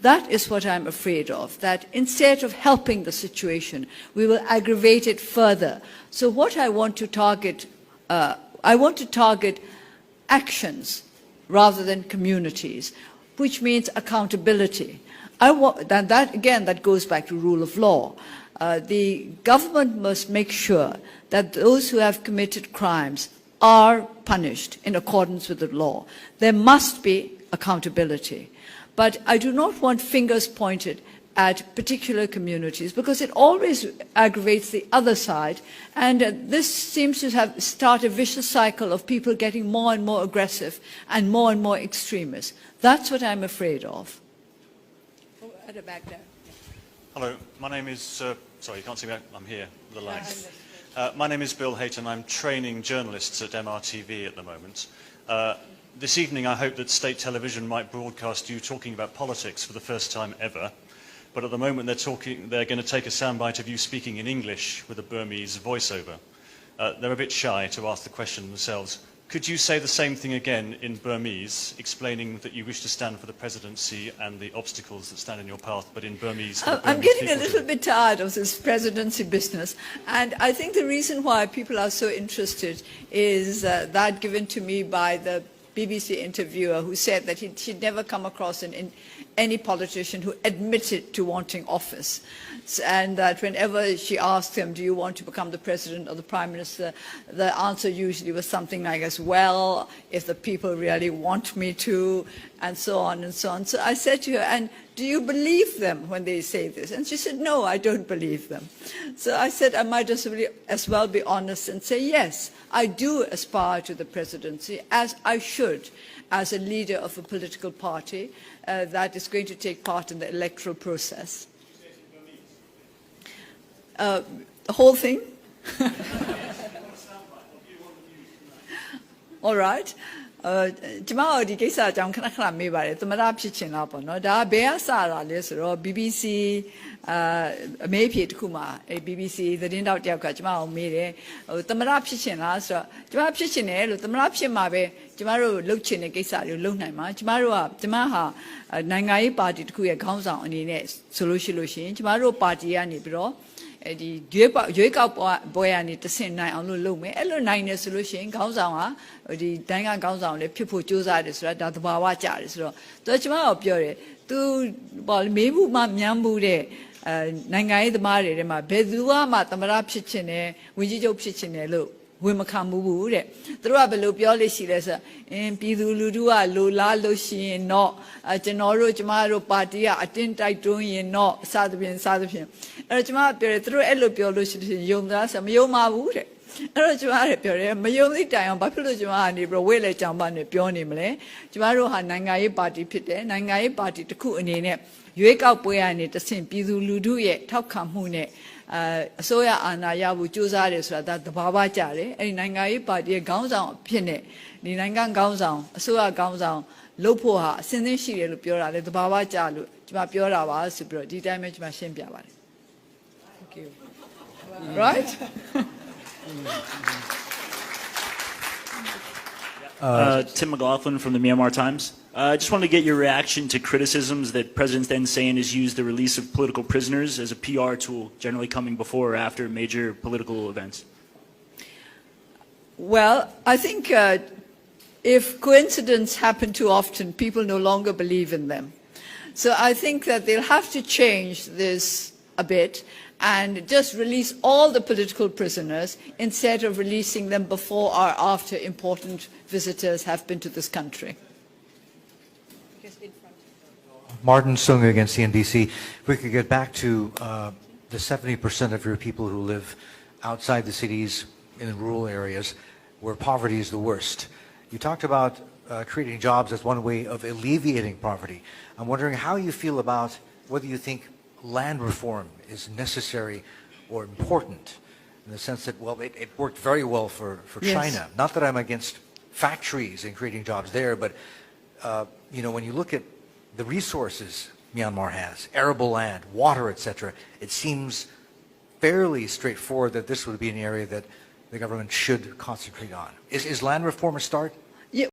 That is what I'm afraid of, that instead of helping the situation, we will aggravate it further. So what I want to target, actions rather than communities, which means accountability. That goes back to rule of law. The government must make sure that those who have committed crimes are punished in accordance with the law. There must be accountability. But I do not want fingers pointed at particular communities, because it always aggravates the other side, and this seems to start a vicious cycle of people getting more and more aggressive and more extremist. That's what I'm afraid of. Oh, at the back there. Hello, my name is, sorry, you can't see me, I'm here, the light. My name is Bill Hayton, I'm training journalists at MRTV at the moment. This evening I hope that state television might broadcast you talking about politics for the first time ever, but at the moment they're going to take a soundbite of you speaking in English with a Burmese voiceover. They're a bit shy to ask the question themselves. Could you say the same thing again in Burmese, explaining that you wish to stand for the presidency and the obstacles that stand in your path, but in Burmese? I'm getting a little bit tired of this presidency business, and I think the reason why people are so interested is that given to me by the BBC interviewer who said that she'd never come across any politician who admitted to wanting office, and that whenever she asked him, do you want to become the president or the prime minister, the answer usually was something like, as well, if the people really want me to, and so on and so on. So I said to her, and do you believe them when they say this? And she said, no, I don't believe them. So I said I might as well be honest and say, yes, I do aspire to the presidency, as I should, as a leader of a political party that is going to take part in the electoral process. The whole thing? All right. ကျမတို့ဒီကိစ္စအကြောင်းခဏခဏမေးပါတယ်သမရဖြစ်ချင်တာပေါ့နော်ဒါဘယ်ကစတာလဲဆိုတော့ BBC အမေးဖြေတစ်ခုမှာ BBC သတင်းတောက်တယောက်ကကျမကိုမေးတယ်သမရဖြစ်ချင်လားဆိုတော့ကျမဖြစ်ချင်တယ်လို့သမရဖြစ်မှာပဲကျမတို့လှုပ်ချင်တဲ့ကိစ္စတွေလှုပ်နိုင်မှာကျမဟာနိုင်ငံရေးပါတီတစ်ခုရဲ့ခေါင်းဆောင်အနေနဲ့ဆိုလို့ရှိရင်ကျမတို့ပါတီကနေပြီးတော့ဒီရွေးကောက်ပွဲကနေတဆင့်နိုင်အောင်လုပ်မယ်အဲ့လိုနိုင်နေဆိုလို့ရှိရင်ခေါင်းဆောင်ဟာဒီတိုင်းကခေါင်းဆောင်လည်းဖြစ်ဖို့ကြိုးစားတယ်ဆိုတာဒါသဘာဝကျတယ်ဆိုတော့သူကကျမတို့ပြောတယ်သူမေးမှုမှမြန်းမှုတဲ့နိုင်ငံရေးသမားတွေထဲမှာဘယ်သူမှသမရဖြစ်ချင်တယ်ဝင်ကြီးချုပ်ဖြစ်ချင်တယ်လို့ဝင်မခံဘူးတဲ့သူတို့ကဘယ်လိုပြောလို့ရှိလဲဆိုပြည်သူလူထုကလိုလားလို့ရှိရင်တော့ကျမတို့ပါတီကအတင်းတိုက်တွန်းရင်တော့စသဖြင့်အဲ့တော့ကျမပြောတယ်သူတို့အဲ့လိုပြောလို့ရှိရင်ယုံသားဆိုမယုံပါဘူးတဲ့အဲ့တော့ကျမလည်းပြောတယ်မယုံသိတိုင်အောင်ဘာဖြစ်လို့ကျမကနေပြီးဝိလေကြောင်ပါနဲ့ပြောနေမလဲကျမတို့ဟာနိုင်ငံရေးပါတီဖြစ်တယ်နိုင်ငံရေးပါတီတစ်ခုအနေနဲ့ရွေးကောက်ပွဲကနေတဆင့်ပြည်သူလူထုရဲ့ထောက်ခံမှုနဲ့အစိုးရအာဏာရဖို့ကြိုးစားတယ်ဆိုတာဒါသဘာဝကျတယ်အဲ့ဒီနိုင်ငံရေးပါတီရဲ့ခေါင်းဆောင်အဖြစ်နဲ့ဒီနိုင်ငံခေါင်းဆောင်အစိုးရခေါင်းဆောင်လုပ်ဖို့ဟာအစဉ်သင့်ရှိတယ်လို့ပြောတာလေသဘာဝကျလို့ကျမပြောတာပါဆိုပြီးတော့ဒီတိုင်းပဲကျမရှင်းပြပါတယ် Thank you Right Tim McLaughlin from the Myanmar Times. I just wanted to get your reaction to criticisms that President Thein Sein has used the release of political prisoners as a PR tool, generally coming before or after major political events. Well, I think if coincidences happen too often, people no longer believe in them. So I think that they'll have to change this a bit and just release all the political prisoners instead of releasing them before or after important visitors have been to this country. Martin Sung against CNBC. If we could get back to the 70% of your people who live outside the cities in the rural areas where poverty is the worst. You talked about creating jobs as one way of alleviating poverty. I'm wondering how you feel about whether you think land reform is necessary or important in the sense that, well, it worked very well for Yes. China. Not that I'm against factories and creating jobs there, but you know, when you look at the resources Myanmar has, arable land, water, etc., it seems fairly straightforward that this would be an area that the government should concentrate on. Is land reform a start?